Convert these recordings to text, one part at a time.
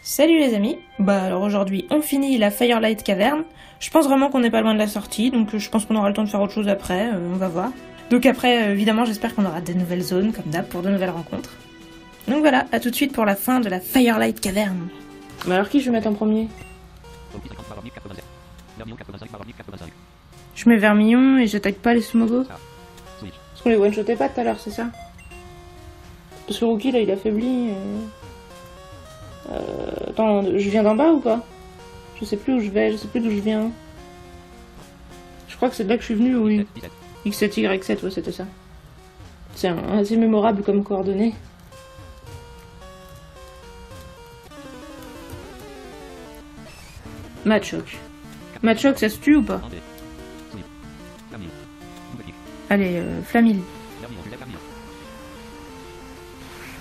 Salut les amis, alors aujourd'hui on finit la Firelight Cavern. Je pense vraiment qu'on n'est pas loin de la sortie, donc je pense qu'on aura le temps de faire autre chose après, on va voir. Donc après, évidemment, j'espère qu'on aura de nouvelles zones, comme d'hab, pour de nouvelles rencontres. Donc voilà, à tout de suite pour la fin de la Firelight Cavern. Mais alors qui je vais mettre en premier? Je mets Vermillon et j'attaque pas les Smogos. Parce qu'on les one-shotait pas tout à l'heure, c'est ça? Parce que le rookie là il affaiblit. Attends, je viens d'en bas ou pas? Je sais plus où je vais, je sais plus d'où je viens. Je crois que c'est de là que je suis venu, oui. X7, Y7, ouais, c'était ça. C'est assez mémorable comme coordonnée. Machoc. Machoc, ça se tue ou pas? Allez, Flamille.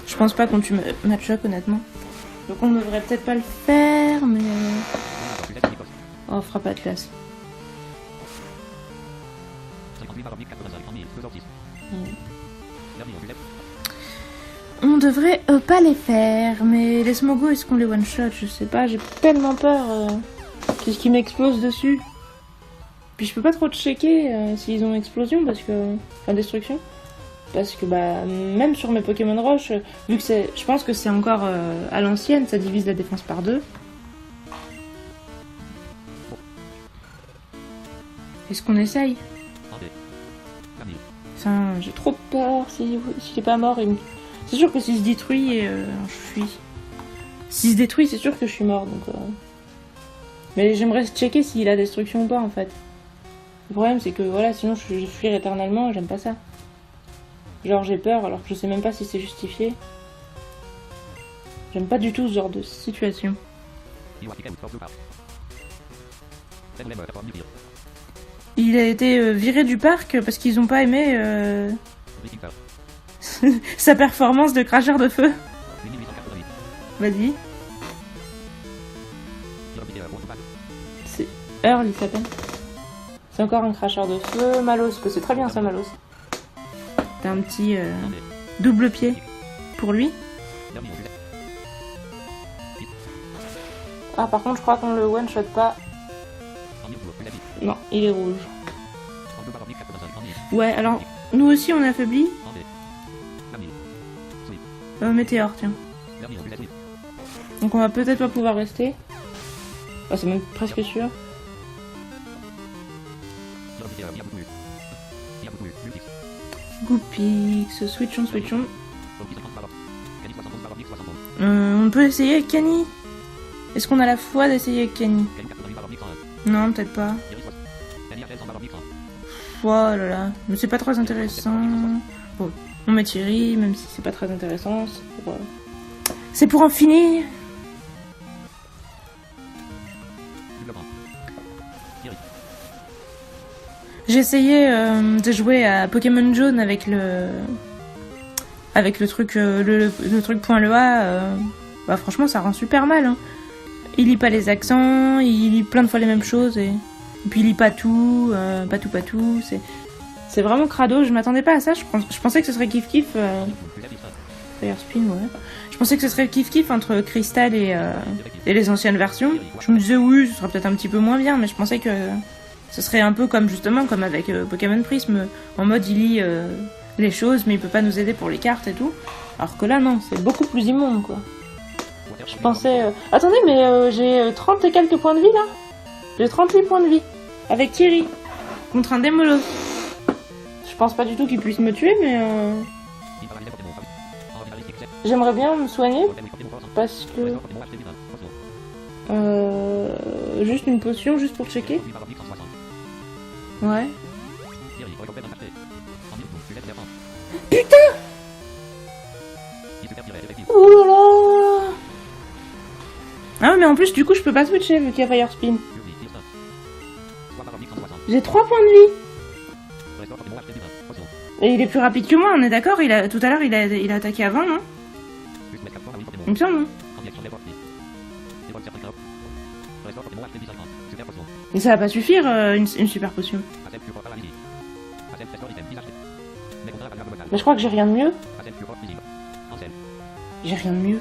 Je pense pas qu'on tue Machoc, honnêtement. Donc on devrait peut-être pas le faire, mais... Oh, frappe Atlas. On devrait pas les faire, mais les Smogos, est-ce qu'on les one-shot? Je sais pas, j'ai tellement peur qu'est-ce qui m'explose dessus. Puis je peux pas trop checker s'ils ont explosion, parce que... Enfin, destruction. Parce que même sur mes Pokémon Roche, vu que c'est, je pense que c'est encore à l'ancienne, ça divise la défense par 2. Est-ce qu'on essaye? Enfin, j'ai trop peur s'il est pas mort. C'est sûr que s'il se détruit, je fuis. S'il se détruit, c'est sûr que je suis mort. Donc, mais j'aimerais checker s'il a destruction ou pas en fait. Le problème c'est que voilà, sinon je fuir éternellement, j'aime pas ça. Genre j'ai peur alors que je sais même pas si c'est justifié. J'aime pas du tout ce genre de situation. Il a été viré du parc parce qu'ils ont pas aimé sa performance de cracheur de feu. Vas-y. C'est Earl il s'appelle. C'est encore un cracheur de feu. Malos, que c'est très bien ça Malos. T'as un petit double pied pour lui. Ah par contre je crois qu'on le one shot pas. Non, il est rouge. Ouais, alors nous aussi on affaiblit. Météore, tiens. Donc on va peut-être pas pouvoir rester. Ah, c'est même presque sûr. Goupix, switchons. On peut essayer avec Kenny. Est-ce qu'on a la foi d'essayer avec Kenny? Non, peut-être pas. Oh là là, mais c'est pas très intéressant. Bon, on met Thierry, même si c'est pas très intéressant. C'est pour en finir. J'ai essayé de jouer à Pokémon Jaune avec le truc le truc point le A. Franchement ça rend super mal. Hein. Il lit pas les accents, il lit plein de fois les mêmes choses et puis il lit pas tout. C'est vraiment crado. Je m'attendais pas à ça. Je pensais que ce serait kiff kiff. Fire Spin, ouais. Je pensais que ce serait kiff kiff entre Crystal et les anciennes versions. Je me disais oui, ce sera peut-être un petit peu moins bien, mais je pensais que ce serait un peu comme justement comme avec Pokémon Prism, en mode il lit les choses mais il peut pas nous aider pour les cartes et tout. Alors que là non, c'est beaucoup plus immonde quoi. Je pensais... Attendez mais j'ai 30 et quelques points de vie là. J'ai 38 points de vie. Avec Thierry. Contre un Démolos. Je pense pas du tout qu'il puisse me tuer mais... J'aimerais bien me soigner. Parce que... juste une potion juste pour checker. Ouais. Putain! Oh là là! Ah mais en plus du coup je peux pas switcher vu qu'il y a Fire Spin. J'ai 3 points de vie. Et il est plus rapide que moi, on est d'accord? Tout à l'heure il a attaqué avant, non? Il me semble, non? Mais ça va pas suffire une super potion. Mais je crois que j'ai rien de mieux. J'ai rien de mieux.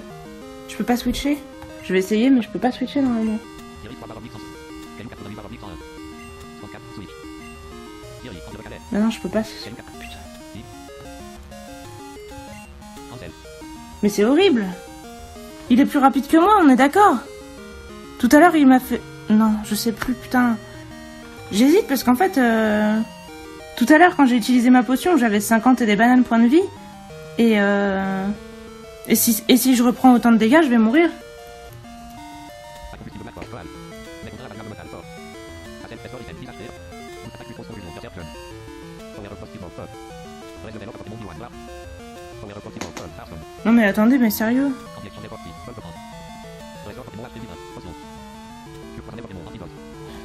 Je peux pas switcher. Je vais essayer, mais je peux pas switcher normalement. Ah non, je peux pas. Putain. Mais c'est horrible. Il est plus rapide que moi, on est d'accord. Tout à l'heure, il m'a fait... Non, je sais plus, putain. J'hésite parce qu'en fait... Tout à l'heure, quand j'ai utilisé ma potion, j'avais 50 et des bananes points de vie. Et si je reprends autant de dégâts, je vais mourir. Non mais attendez, mais sérieux.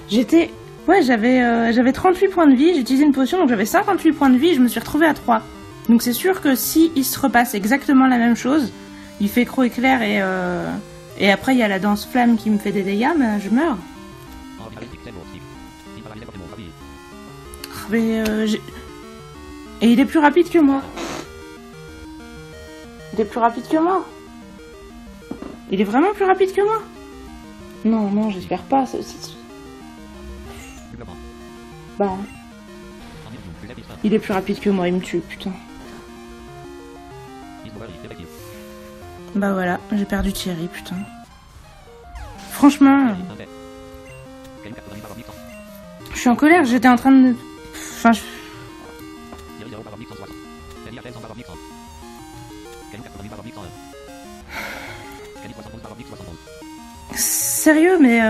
J'étais... Ouais, j'avais 38 points de vie, j'ai utilisé une potion, donc j'avais 58 points de vie, et je me suis retrouvée à 3. Donc c'est sûr que si il se repasse exactement la même chose, il fait croc éclair et après il y a la danse flamme qui me fait des dégâts, ben je meurs. Mais et il est plus rapide que moi. Il est plus rapide que moi. Il est vraiment plus rapide que moi. Non, non, j'espère pas. Bah... Il est plus rapide que moi, il me tue, putain. Bah voilà, j'ai perdu Thierry, putain. Franchement... Je suis en colère, j'étais en train de... Enfin, Sérieux, mais...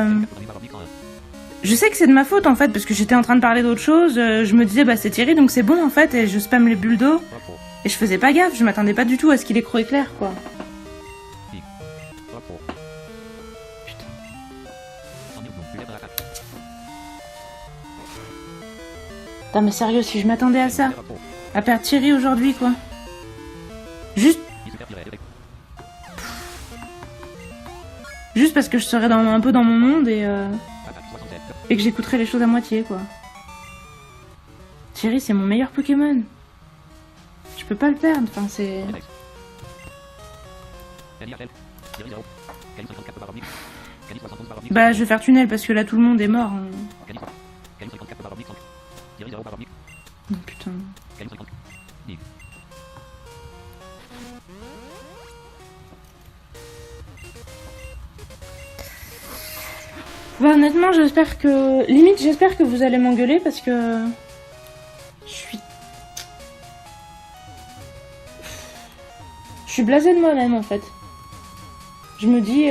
Je sais que c'est de ma faute en fait, parce que j'étais en train de parler d'autre chose, je me disais bah c'est Thierry donc c'est bon en fait, et je spamme les bulles d'eau, et je faisais pas gaffe, je m'attendais pas du tout à ce qu'il ait croc éclair quoi. Putain. Putain mais sérieux, si je m'attendais à ça, à perdre Thierry aujourd'hui quoi. Juste parce que je serais un peu dans mon monde et que j'écouterais les choses à moitié, quoi. Thierry, c'est mon meilleur Pokémon. Je peux pas le perdre, enfin, c'est... Bah, je vais faire tunnel parce que là, tout le monde est mort. Hein. Oh, putain. Bah honnêtement j'espère que... Limite j'espère que vous allez m'engueuler parce que... Je suis blasée de moi-même en fait. Je me dis...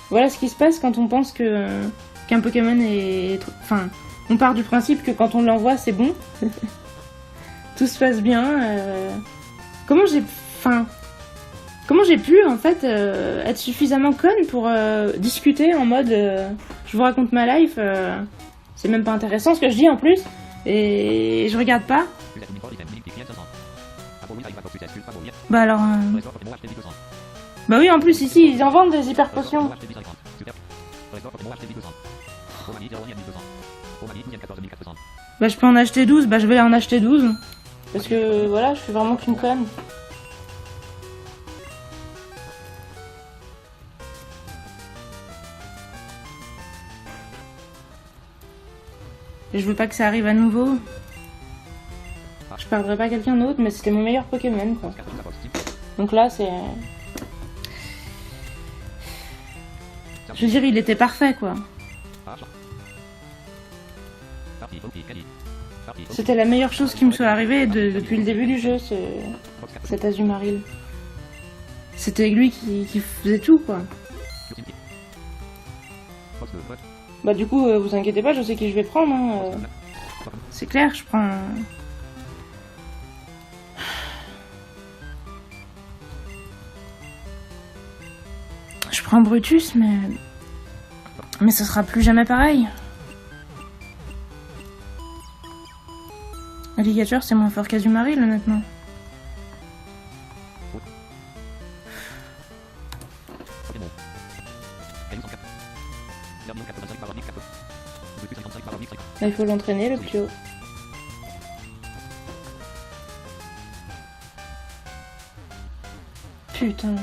Voilà ce qui se passe quand on pense qu'un Pokémon est... Enfin, on part du principe que quand on l'envoie c'est bon. Tout se passe bien. Comment j'ai... Enfin... Comment j'ai pu, en fait, être suffisamment conne pour discuter en mode je vous raconte ma life, c'est même pas intéressant ce que je dis en plus, et je regarde pas. Bah alors... Bah oui, en plus, ici, ils en vendent des hyper potions. Bah je peux en acheter 12, bah je vais en acheter 12. Parce que, voilà, je suis vraiment qu'une conne. Et je veux pas que ça arrive à nouveau. Je perdrai pas quelqu'un d'autre, mais c'était mon meilleur Pokémon, quoi. Donc là, c'est... Je veux dire, il était parfait, quoi. C'était la meilleure chose qui me soit arrivée depuis le début du jeu, cet Azumarill. C'était lui qui faisait tout, quoi. Bah du coup, vous inquiétez pas, je sais qui je vais prendre. Hein. C'est clair, je prends... Je prends Brutus, mais ce sera plus jamais pareil. Alligator, c'est moins fort qu'Azumarill, honnêtement. Là, il faut l'entraîner, le Pio. Putain.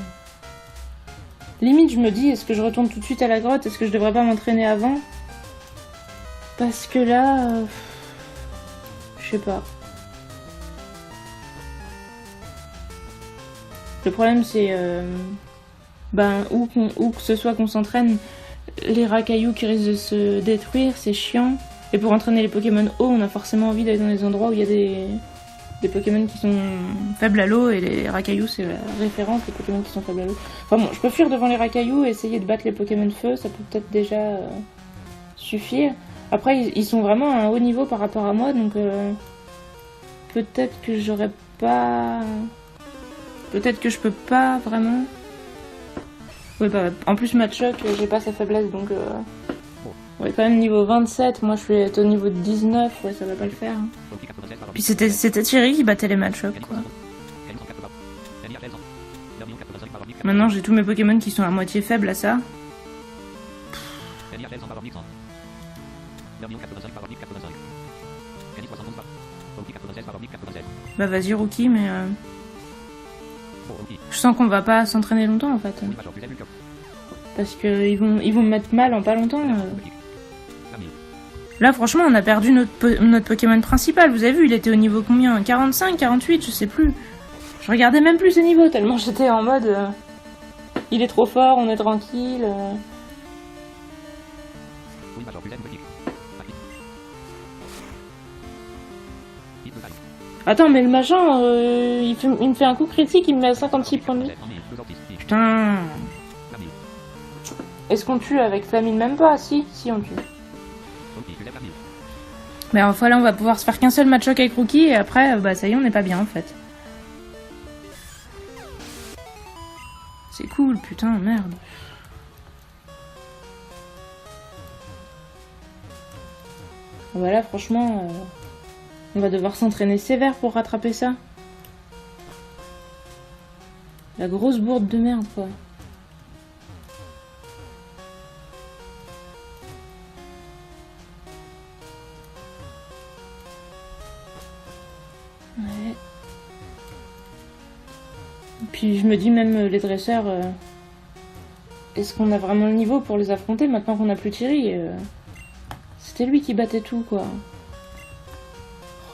Limite, je me dis, est-ce que je retourne tout de suite à la grotte? Est-ce que je devrais pas m'entraîner avant? Parce que là... je sais pas. Le problème, c'est... où que ce soit qu'on s'entraîne, les racailloux qui risquent de se détruire, c'est chiant. Et pour entraîner les Pokémon eau, on a forcément envie d'aller dans les endroits où il y a des Pokémon qui sont faibles à l'eau, et les racailloux, c'est la référence, les Pokémon qui sont faibles à l'eau. Enfin bon, je peux fuir devant les racailloux et essayer de battre les Pokémon feu, ça peut peut-être déjà suffire. Après, ils sont vraiment à un haut niveau par rapport à moi, donc peut-être que j'aurais pas... Peut-être que je peux pas vraiment... Oui, bah, en plus, Machoc, j'ai pas sa faiblesse, donc... Ouais, quand même niveau 27, moi je vais être au niveau de 19, ouais, ça va pas le faire. Hein. Puis c'était Thierry qui battait les Machoc, quoi. Maintenant, j'ai tous mes Pokémon qui sont à moitié faibles à ça. Bah vas-y, Rookie, mais... Je sens qu'on va pas s'entraîner longtemps, en fait. Parce que ils vont me mettre mal en pas longtemps. Là, franchement, on a perdu notre Pokémon principal. Vous avez vu, il était au niveau combien? 45, 48, je sais plus. Je regardais même plus ses niveaux, tellement j'étais en mode... il est trop fort, on est tranquille. Attends, mais le machin, il me fait un coup critique, il me met à 56 points de vie. Putain. Est-ce qu'on tue avec Flamine? Même pas, si on tue. Mais enfin là on va pouvoir se faire qu'un seul Machoc avec Rookie et après bah ça y est on n'est pas bien en fait. C'est cool, putain, merde. Voilà, franchement on va devoir s'entraîner sévère pour rattraper ça. La grosse bourde de merde quoi. Ouais. Puis je me dis même les dresseurs, est-ce qu'on a vraiment le niveau pour les affronter maintenant qu'on n'a plus Thierry? C'était lui qui battait tout quoi.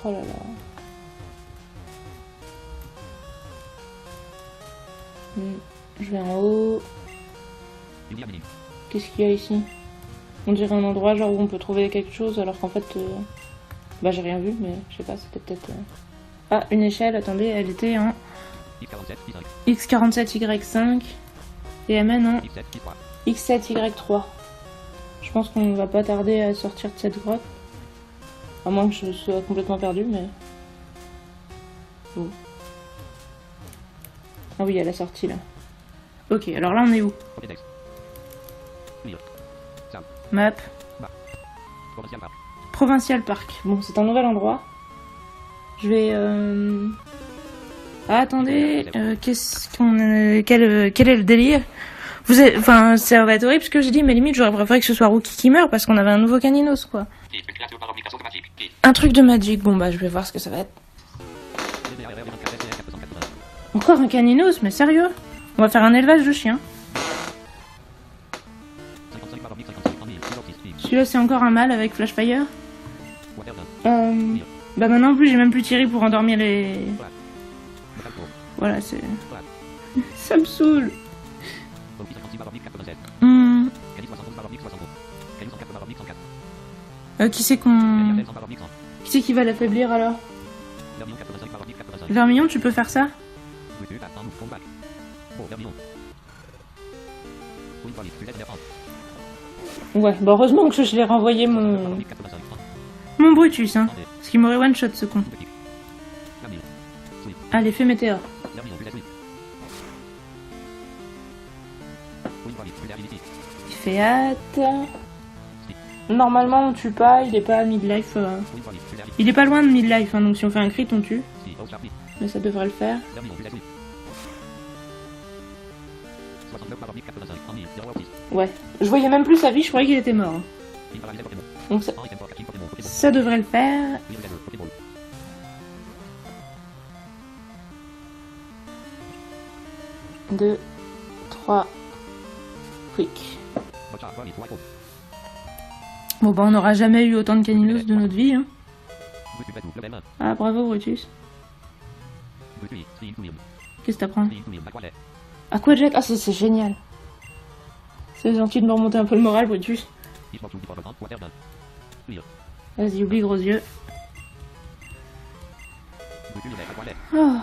Oh là là. Je vais en haut. Qu'est-ce qu'il y a ici? On dirait un endroit genre où on peut trouver quelque chose alors qu'en fait... Bah j'ai rien vu mais je sais pas, c'était peut-être... Ah, une échelle, attendez, elle était en X47Y5 et elle mène en X7Y3. Je pense qu'on va pas tarder à sortir de cette grotte. À moins que je sois complètement perdu, mais... Oh. Ah oui, elle a sorti là. Ok, alors là on est où? Map. Provincial Park. Bon, c'est un nouvel endroit. Je vais... Ah, attendez, quel est le délire? Enfin, ça va être horrible ce que j'ai dit, mais limite, j'aurais préféré que ce soit Rookie qui meurt parce qu'on avait un nouveau Caninos, quoi. Un truc de Magic, bon bah, je vais voir ce que ça va être. Encore un Caninos, mais sérieux? On va faire un élevage de chiens. Celui-là, c'est encore un mâle avec Flashfire. Bah maintenant, en plus, j'ai même plus Thierry pour endormir les... Voilà, c'est... Ça me saoule. Qui c'est qu'on... Qui c'est qui va l'affaiblir alors? Vermillon, tu peux faire ça? Ouais, bah heureusement que je l'ai renvoyé mon Brutus, hein. Parce qu'il m'aurait one-shot ce con. Ah, l'effet météore. Il fait hâte. Normalement on tue pas, il est pas à midlife. Il est pas loin de midlife, hein, donc si on fait un crit on tue. Mais ça devrait le faire. Ouais, je voyais même plus sa vie, je croyais qu'il était mort. Donc ça devrait le faire. 2, 3, Quick. Bon bah on n'aura jamais eu autant de caninos de notre vie. Hein. Ah bravo Brutus. Qu'est-ce que t'apprends? Aquajet, ah c'est génial. C'est gentil de me remonter un peu le moral Brutus. Vas-y, oublie gros yeux. Oh.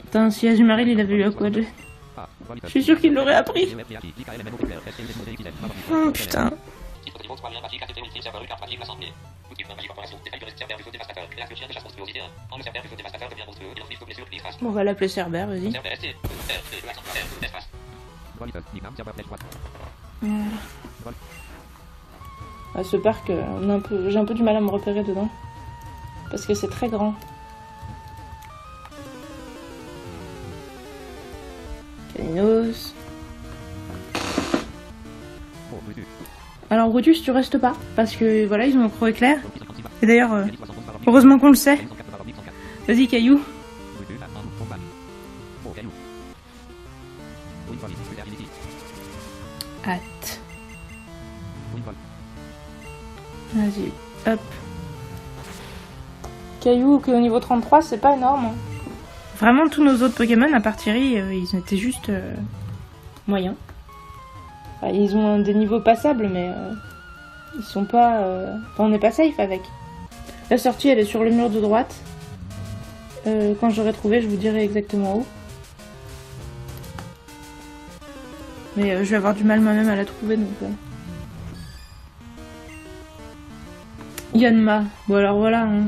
Putain, si Azumarill il avait eu Aquajet. Je suis sûr qu'il l'aurait appris. Oh putain. Bon, on va l'appeler Cerber, vas-y. Voilà. Ah, ce parc, j'ai un peu du mal à me repérer dedans. Parce que c'est très grand. Caninos. Alors Brutus, tu restes pas, parce que voilà, ils ont un croc éclair. Et d'ailleurs, heureusement qu'on le sait. Vas-y, Caillou. Hâte. Vas-y, hop. Caillou, qui est au niveau 33, c'est pas énorme. Hein. Vraiment, tous nos autres Pokémon, à part Thierry, ils étaient juste moyens. Enfin, ils ont des niveaux passables, mais ils sont pas... Enfin, on n'est pas safe avec. La sortie, elle est sur le mur de droite. Quand j'aurai trouvé, je vous dirai exactement où. Mais je vais avoir du mal moi-même à la trouver, donc... Yanma. Bon alors voilà, hein.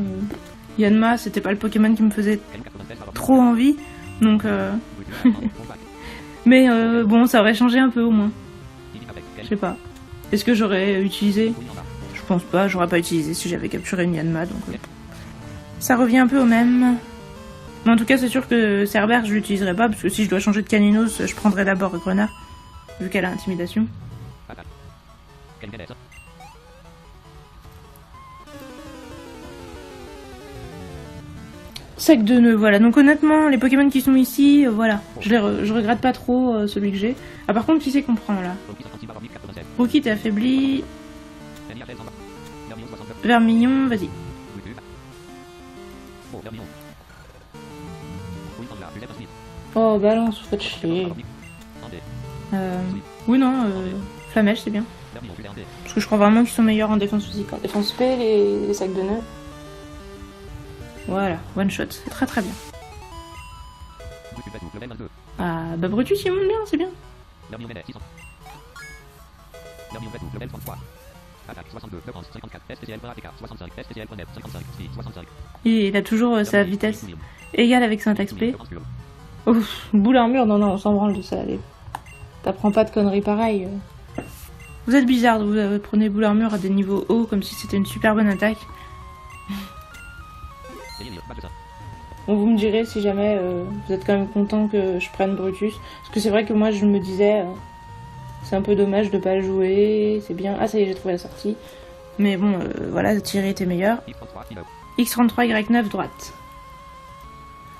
Yanma, c'était pas le Pokémon qui me faisait trop envie, donc... Mais bon, ça aurait changé un peu au moins. Je sais pas. Est-ce que j'aurais utilisé? Je pense pas, j'aurais pas utilisé si j'avais capturé une Yanma, donc... Ça revient un peu au même. Mais en tout cas, c'est sûr que Cerber, je l'utiliserai pas, parce que si je dois changer de Caninos, je prendrai d'abord Grenard, vu qu'elle a intimidation. Sec de nœud, voilà. Donc honnêtement, les Pokémon qui sont ici, voilà. Je regrette pas trop celui que j'ai. Ah par contre, qui c'est qu'on prend là? Rookie, t'es affaibli. Vermillon, vas-y. Oh balance, faites chier. Oui non, Flamèche c'est bien. Parce que je crois vraiment qu'ils sont meilleurs en défense physique. En défense P, les sacs de nœuds. Voilà, one shot, c'est très très bien. Ah bah Brutus il monte bien, c'est bien. Et il a toujours sa vitesse égale avec Syntax P. Ouf, boule armure, non, on s'en branle de ça, allez. T'apprends pas de conneries pareilles. Vous êtes bizarre, vous prenez boule armure à des niveaux hauts comme si c'était une super bonne attaque. Bon, vous me direz si jamais vous êtes quand même content que je prenne Brutus. Parce que c'est vrai que moi je me disais, c'est un peu dommage de pas le jouer, c'est bien. Ah ça y est, j'ai trouvé la sortie. Mais bon, voilà, Thierry était meilleur. X33, Y9, droite.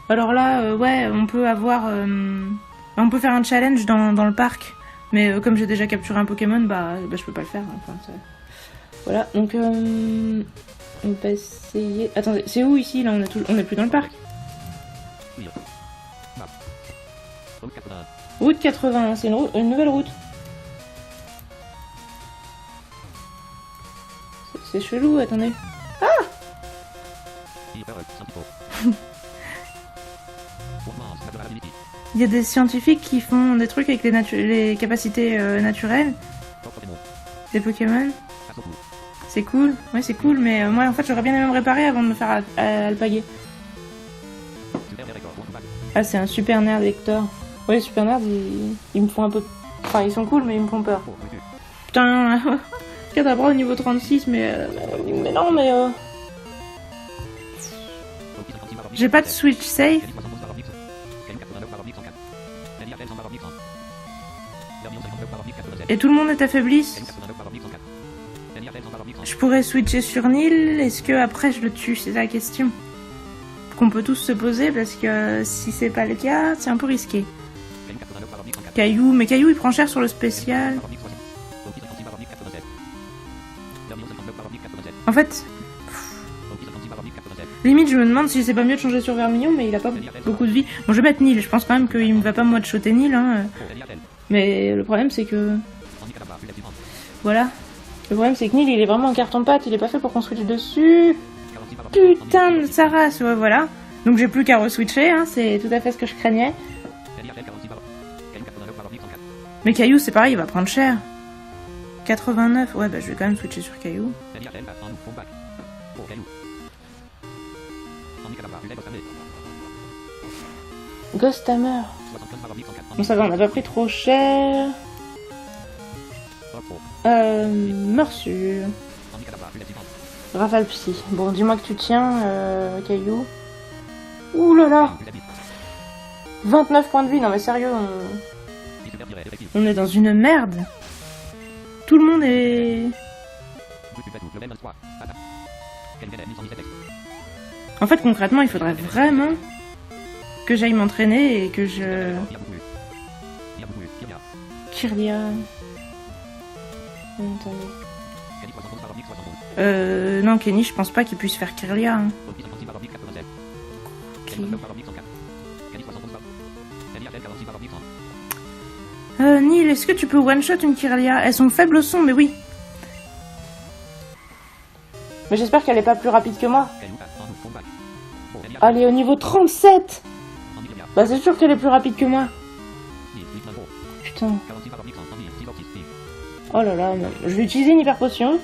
Alors là, ouais, on peut avoir... on peut faire un challenge dans le parc. Mais comme j'ai déjà capturé un Pokémon, bah je peux pas le faire. Hein. Enfin, voilà, donc... on va essayer... Attendez, c'est où ici là? On est plus dans le parc. Route 80, c'est une nouvelle route. C'est chelou, attendez. Ah! Il y a des scientifiques qui font des trucs avec les capacités naturelles des Pokémon. C'est cool, ouais c'est cool, mais moi en fait j'aurais bien aimé me réparer avant de me faire alpaguer. Ah c'est un super nerd Hector. Ouais les super nerds ils me font un peu... Enfin ils sont cool mais ils me font peur. Putain, regarde d'abord au niveau 36 mais non mais... J'ai pas de switch safe. Et tout le monde est affaibli. Je pourrais switcher sur Nil, est-ce que après je le tue? C'est la question qu'on peut tous se poser parce que si c'est pas le cas, c'est un peu risqué. Caillou, mais Caillou il prend cher sur le spécial. En fait, limite je me demande si c'est pas mieux de changer sur Vermillon, mais il a pas beaucoup de vie. Bon, je vais mettre Nil, je pense quand même qu'il me va pas moi de shotter Nil, hein. Mais le problème c'est que... Voilà. Le problème c'est que Nil il est vraiment en carton-pâte, il est pas fait pour qu'on switch dessus. Putain de sa race, ouais voilà. Donc j'ai plus qu'à re-switcher, hein, c'est tout à fait ce que je craignais. Mais Caillou c'est pareil, il va prendre cher. 89, ouais bah je vais quand même switcher sur Caillou. Ghosthammer. Bon ça va, on a pas pris trop cher. Morsure. Rafale psy. Bon, dis-moi que tu tiens, Caillou. Ouh là là. 29 points de vie, non mais sérieux, on est dans une merde. Tout le monde est... En fait, concrètement, il faudrait vraiment que j'aille m'entraîner et que je... Kirlia... non, Kenny, je pense pas qu'il puisse faire Kirlia. Hein. Okay. Neil, est-ce que tu peux one-shot une Kirlia? Elles sont faibles au son, mais oui. Mais j'espère qu'elle est pas plus rapide que moi. Elle est au niveau 37. Bah c'est sûr qu'elle est plus rapide que moi. Putain. Oh là là, je vais utiliser une hyper potion.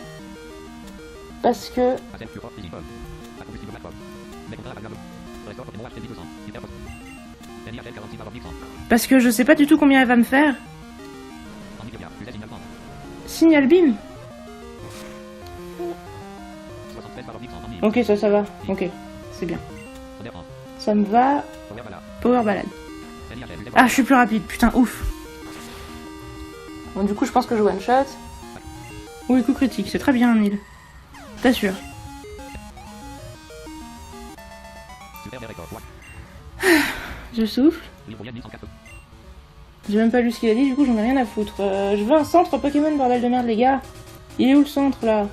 Parce que... Parce que je sais pas du tout combien elle va me faire. Signal beam. Ok, ça va. Ok, c'est bien. Ça me va. Power balade. Ah, je suis plus rapide, putain, ouf. Bon, du coup, je pense que je one shot. Oui, coup critique, c'est très bien, Neil. T'assures. Je souffle. J'ai même pas lu ce qu'il a dit, du coup j'en ai rien à foutre. Je veux un centre Pokémon, bordel de merde, les gars. Il est où le centre, là?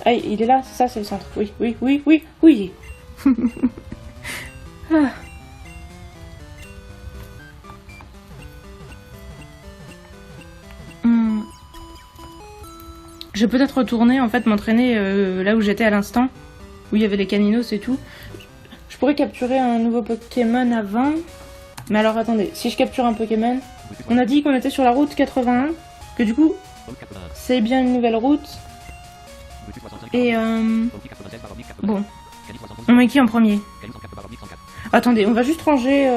Ah, il est là, c'est ça, c'est le centre. Oui, oui, oui, oui, oui. Ah. Je vais peut-être retourner, en fait, m'entraîner là où j'étais à l'instant. Où il y avait les caninos et tout. Je pourrais capturer un nouveau Pokémon avant. Mais alors attendez, si je capture un Pokémon, on a dit qu'on était sur la route 81, que du coup, c'est bien une nouvelle route. Et bon, on met qui en premier? Attendez, on va juste ranger...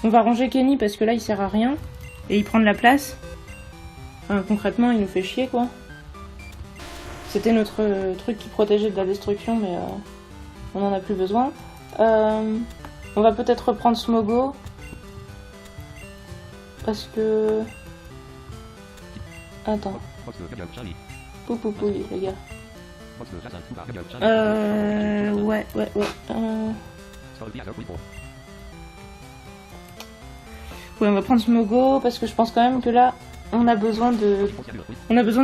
On va ranger Kenny parce que là il sert à rien. Et il prend de la place. Concrètement, il nous fait chier quoi. C'était notre truc qui protégeait de la destruction, mais on n'en a plus besoin. On va peut-être reprendre Smogo. Parce que... Attends. Poupoupouille, les gars. Ouais. Ouais, on va prendre Smogo parce que je pense quand même que là, on a besoin de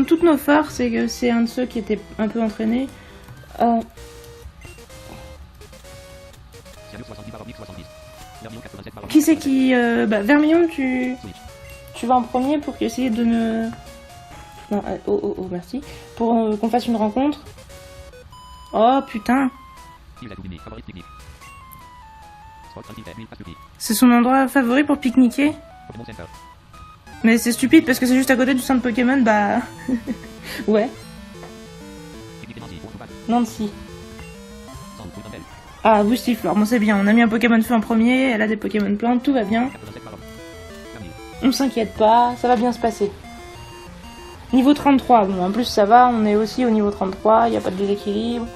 toutes nos forces et que c'est un de ceux qui était un peu entraîné. Qui c'est qui... Vermillon, tu vas en premier pour essayer de me... Non, oh, merci. Pour qu'on fasse une rencontre. Oh, putain. C'est son endroit favori pour pique-niquer? Mais c'est stupide parce que c'est juste à côté du centre Pokémon, bah... Ouais. Nancy. Ah, Boostiflore, bon c'est bien, on a mis un Pokémon feu en premier, elle a des Pokémon plantes, tout va bien. On s'inquiète pas, ça va bien se passer. Niveau 33, bon en plus ça va, on est aussi au niveau 33, il n'y a pas de déséquilibre.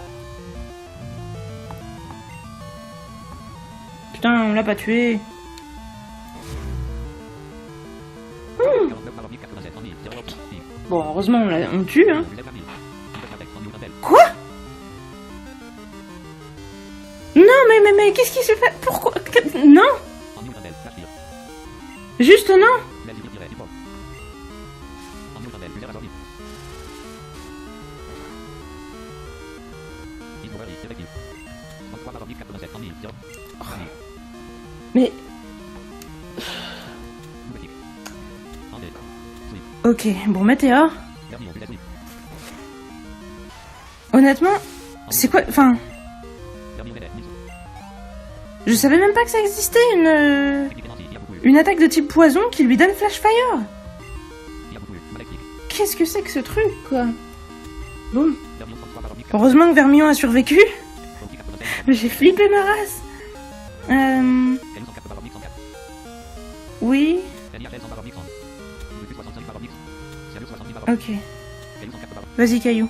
Putain, on l'a pas tué. Bon, heureusement on le tue, hein. Quoi? Non, mais qu'est-ce qui se fait? Pourquoi? Non. Juste non. Mais... Ok, bon, Météor. Honnêtement, c'est quoi... Enfin... Je savais même pas que ça existait, une attaque de type poison qui lui donne Flash Fire. Qu'est-ce que c'est que ce truc, quoi? Bon. Heureusement que Vermillon a survécu. J'ai flippé ma race. Oui. Ok. Vas-y, Caillou.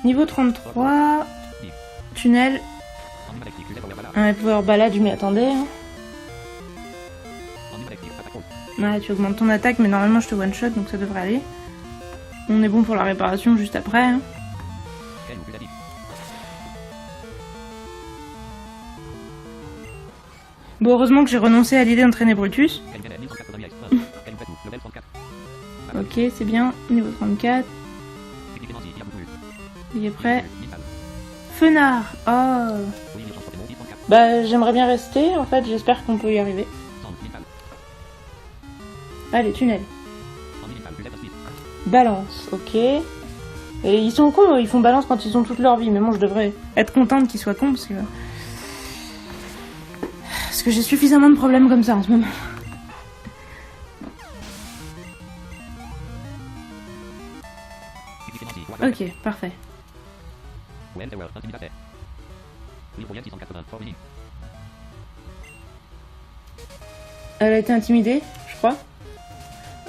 Niveau 33. Tunnel. Power balade, je m'y attendais. Hein. Ouais, tu augmentes ton attaque, mais normalement je te one shot, donc ça devrait aller. On est bon pour la réparation juste après. Hein. Bon, heureusement que j'ai renoncé à l'idée d'entraîner Brutus. Ok, c'est bien. Niveau 34. Il est prêt. Fenard. Oh. Bah, j'aimerais bien rester, en fait, j'espère qu'on peut y arriver. Allez, tunnel. Balance, ok. Et ils sont cons, ils font balance quand ils ont toute leur vie, mais moi je devrais être contente qu'ils soient cons, parce que j'ai suffisamment de problèmes comme ça en ce moment. Ok, parfait. Elle a été intimidée, je crois.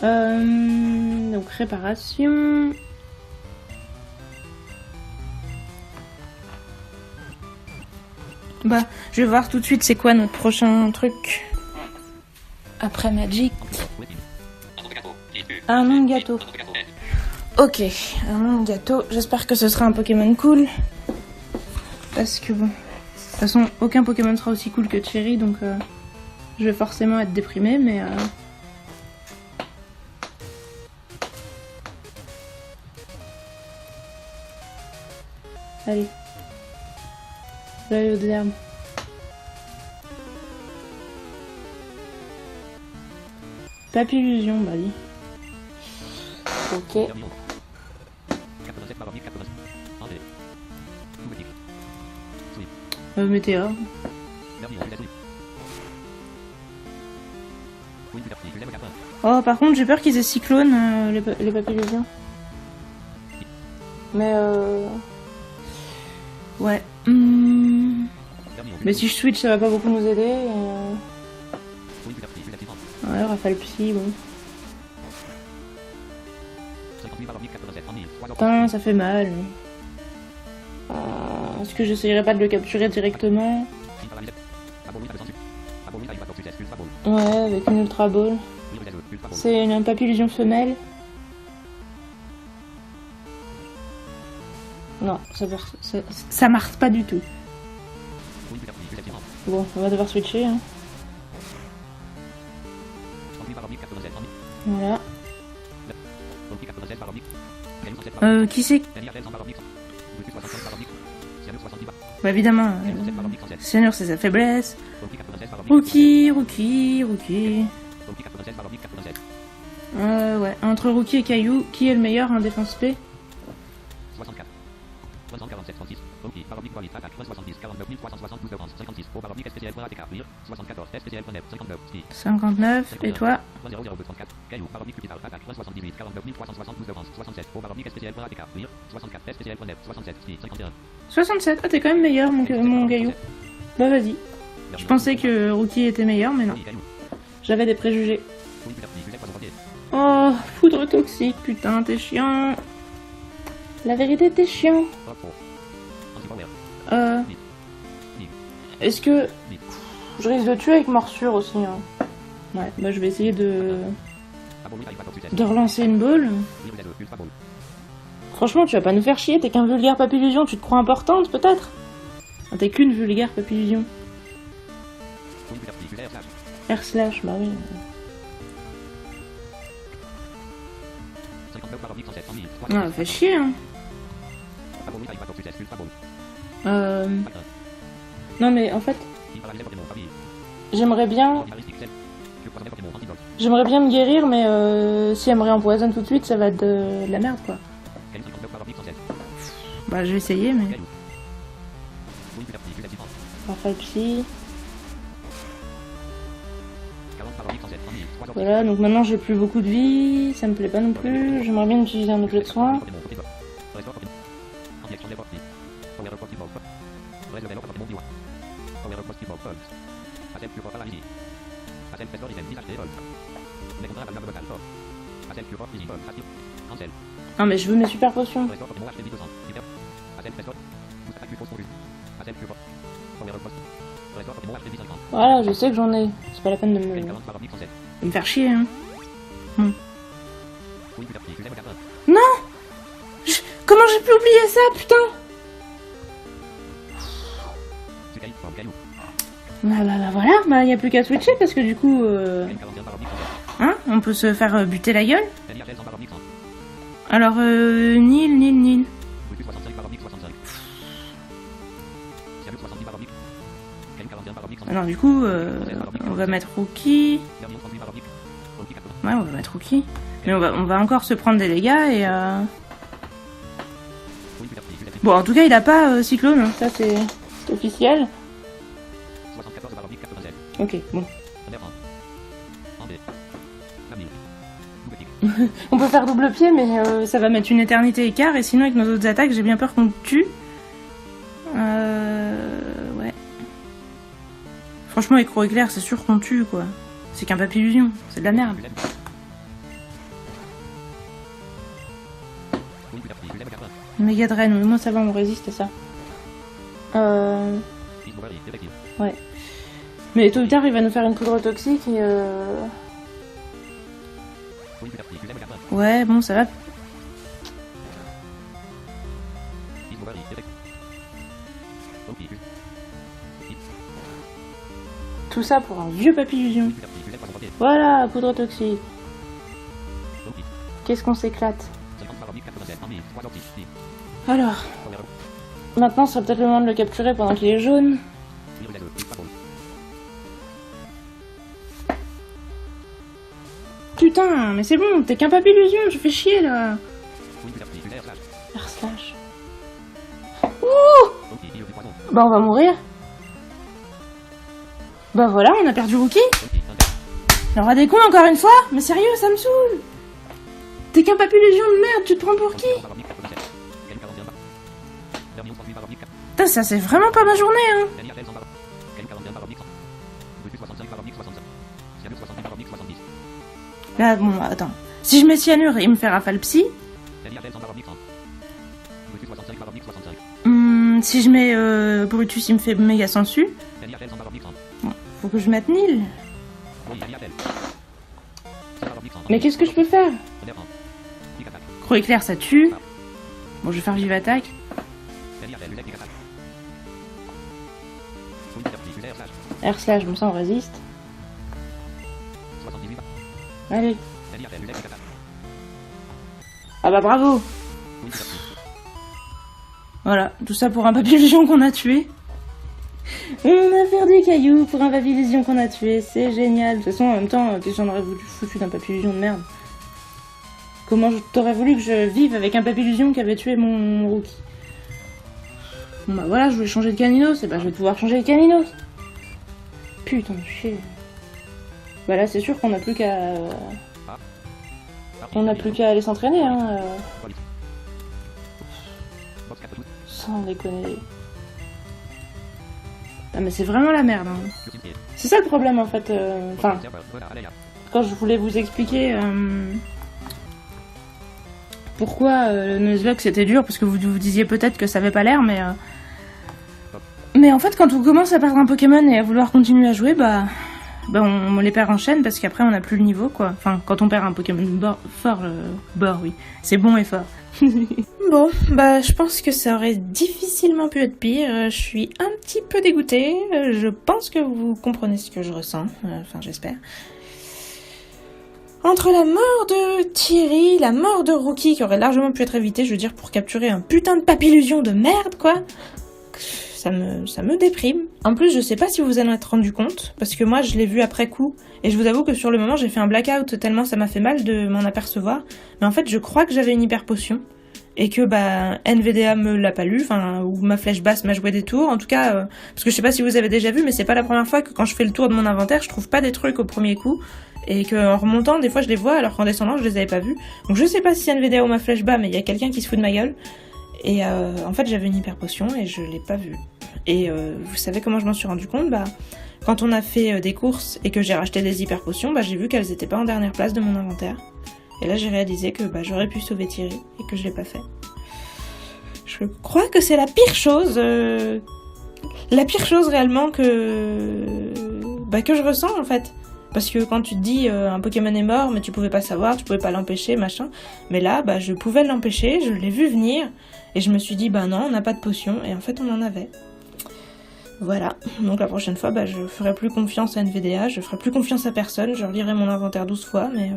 Donc réparation. Bah, je vais voir tout de suite c'est quoi notre prochain truc. Après Magic. Un monde gâteau. Ok, un monde gâteau. J'espère que ce sera un Pokémon cool. Parce que bon. De toute façon, aucun Pokémon sera aussi cool que Cherry, donc je vais forcément être déprimée, mais allez. L'œil de l'herbe. Papillusion, bah oui. Ok. Météor. Oh, par contre, j'ai peur qu'ils aient cyclone, les papillusions. Mais ouais. Mais si je switch, ça va pas beaucoup nous aider. Ouais, Rafale Psy, bon. Putain, ça fait mal. Est-ce que j'essayerais pas de le capturer directement? Ouais, avec une Ultra Ball. C'est une papillusion femelle. Non, ça marche pas du tout. Bon, on va devoir switcher. Hein. Voilà. Qui c'est? Bah évidemment, Seigneur c'est sa faiblesse. Rookie. Ouais, entre Rookie et Caillou, qui est le meilleur en défense P? 59, et toi? 67, ah t'es quand même meilleur mon Caillou. Bah vas-y. Je pensais que Rookie était meilleur, mais non. J'avais des préjugés. Oh, foudre toxique, putain, t'es chiant. La vérité, t'es chiant. Est-ce que... Je risque de tuer avec morsure aussi. Hein. Ouais, bah je vais essayer de relancer une balle. Franchement, tu vas pas nous faire chier, t'es qu'un vulgaire papillusion, tu te crois importante, peut-être? Ah, t'es qu'une vulgaire papillusion. R slash, bah oui. Ah, fait chier, hein. Non mais en fait, j'aimerais bien me guérir, mais si elle me réempoisonne tout de suite, ça va être de la merde, quoi. Bah, je vais essayer, mais... Rafale psy. Voilà, donc maintenant j'ai plus beaucoup de vie, ça me plaît pas non plus. J'aimerais bien utiliser un objet de soin. Non mais je veux mes super potions. Voilà, je sais que j'en ai. C'est pas la peine de me faire chier, hein. Non! Comment j'ai pu oublier ça, putain? Là, voilà, bah y a plus qu'à switcher parce que du coup, hein, on peut se faire buter la gueule. Alors, Nil. Alors du coup, on va mettre Rookie. Ouais, on va mettre Rookie. Mais on va encore se prendre des dégâts et... Bon, en tout cas, il a pas Cyclone, hein. Ça c'est officiel. Ok, bon. On peut faire double pied, mais ça va mettre une éternité écart, et sinon avec nos autres attaques, j'ai bien peur qu'on te tue. Ouais. Franchement, écro éclair, c'est sûr qu'on tue, quoi. C'est qu'un papillusion, c'est de la merde. Méga drain, mais moi ça va, on résiste à ça. Ouais. Mais tôt ou tard, il va nous faire une poudre toxique et ouais, bon, ça va. Tout ça pour un vieux papillusion. Voilà, poudre toxique. Qu'est-ce qu'on s'éclate. Alors, maintenant, ce serait peut-être le moment de le capturer pendant qu'il est jaune. Putain, mais c'est bon, t'es qu'un papillusion, je fais chier là. R slash. Ouh! Bah on va mourir. Bah voilà, on a perdu Rookie. Il y aura des cons encore une fois. Mais sérieux, ça me saoule. T'es qu'un papillusion de merde, tu te prends pour qui? Putain, ça c'est vraiment pas ma journée, hein. Là, bon, attends. Si je mets cyanure, il me fait rafale psy. Si je mets Brutus, il me fait méga sensu. Bon, faut que je mette Nil. Mais qu'est-ce que je peux faire? Croc éclair, ça tue. Bon, je vais faire vive attaque. R slash, bon ça on résiste. Allez. Ah bah bravo. Voilà, tout ça pour un papillusion qu'on a tué. On a perdu caillou pour un papillusion qu'on a tué, c'est génial. De toute façon, en même temps, j'en aurais voulu foutu d'un papillusion de merde. Comment t'aurais voulu que je vive avec un papillusion qui avait tué mon Rookie? Bon bah voilà, je voulais changer de caninos, et bah je vais pouvoir changer de caninos. Putain de chier. Bah là c'est sûr qu'on n'a plus qu'à... On n'a plus qu'à aller s'entraîner, hein. Sans déconner. Ah mais c'est vraiment la merde, hein. C'est ça le problème en fait. Enfin, quand je voulais vous expliquer pourquoi le Nuzlocke c'était dur, parce que vous disiez peut-être que ça avait pas l'air, mais en fait quand on commence à perdre un Pokémon et à vouloir continuer à jouer, bah on les perd en chaîne parce qu'après on n'a plus le niveau, quoi. Enfin, quand on perd un Pokémon fort, oui, c'est bon et fort. Bon, bah je pense que ça aurait difficilement pu être pire. Je suis un petit peu dégoûtée. Je pense que vous comprenez ce que je ressens. Enfin, j'espère. Entre la mort de Thierry, la mort de Rookie, qui aurait largement pu être évitée, je veux dire, pour capturer un putain de papillusion de merde, quoi. Ça me déprime. En plus, je sais pas si vous en êtes rendu compte, parce que moi, je l'ai vu après coup, et je vous avoue que sur le moment, j'ai fait un blackout tellement ça m'a fait mal de m'en apercevoir. Mais en fait, je crois que j'avais une hyper potion, et que NVDA me l'a pas lu, enfin, ou ma flèche basse m'a joué des tours. En tout cas, parce que je sais pas si vous avez déjà vu, mais c'est pas la première fois que quand je fais le tour de mon inventaire, je trouve pas des trucs au premier coup. Et qu'en remontant, des fois je les vois, alors qu'en descendant, je les avais pas vus. Donc je sais pas si c'est NVDA ou ma flèche bas, mais il y a quelqu'un qui se fout de ma gueule. Et en fait, j'avais une hyper potion et je l'ai pas vue. Et vous savez comment je m'en suis rendu compte ? Quand on a fait des courses et que j'ai racheté des hyper potions, j'ai vu qu'elles étaient pas en dernière place de mon inventaire. Et là, j'ai réalisé que j'aurais pu sauver Thierry et que je l'ai pas fait. Je crois que c'est la pire chose réellement que je ressens en fait. Parce que quand tu te dis un Pokémon est mort, mais tu pouvais pas savoir, tu pouvais pas l'empêcher, machin. Mais là, je pouvais l'empêcher, je l'ai vu venir, et je me suis dit, non, on n'a pas de potion, et en fait, on en avait. Voilà. Donc la prochaine fois, je ferai plus confiance à NVDA, je ferai plus confiance à personne, je relirai mon inventaire 12 fois, mais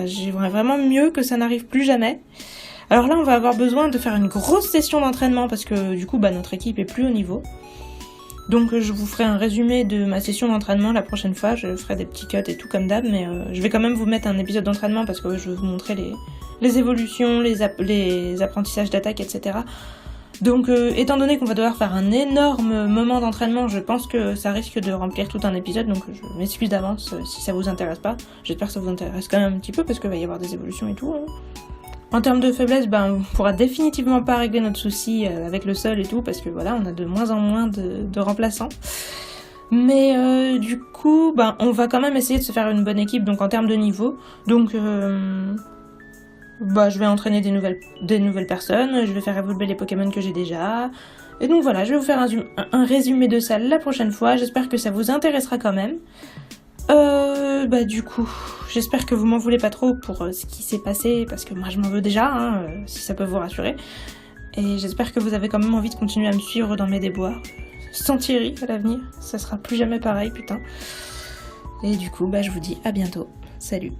j'aimerais vraiment mieux que ça n'arrive plus jamais. Alors là, on va avoir besoin de faire une grosse session d'entraînement, parce que du coup, notre équipe est plus au niveau. Donc je vous ferai un résumé de ma session d'entraînement la prochaine fois, je ferai des petits cuts et tout comme d'hab, mais je vais quand même vous mettre un épisode d'entraînement parce que je vais vous montrer les évolutions, les apprentissages d'attaque, etc. Donc étant donné qu'on va devoir faire un énorme moment d'entraînement, je pense que ça risque de remplir tout un épisode, donc je m'excuse d'avance si ça vous intéresse pas. J'espère que ça vous intéresse quand même un petit peu parce qu'il va y avoir des évolutions et tout. Hein. En termes de faiblesse, on pourra définitivement pas régler notre souci avec le sol et tout, parce que voilà, on a de moins en moins de remplaçants. Mais du coup, on va quand même essayer de se faire une bonne équipe, donc en termes de niveau. Donc, je vais entraîner des nouvelles personnes, je vais faire évoluer les Pokémon que j'ai déjà. Et donc voilà, je vais vous faire un résumé de ça la prochaine fois, j'espère que ça vous intéressera quand même. Du coup, j'espère que vous m'en voulez pas trop pour ce qui s'est passé, parce que moi je m'en veux déjà, si ça peut vous rassurer. Et j'espère que vous avez quand même envie de continuer à me suivre dans mes déboires. Sans Thierry à l'avenir, ça sera plus jamais pareil, putain. Et du coup, je vous dis à bientôt. Salut.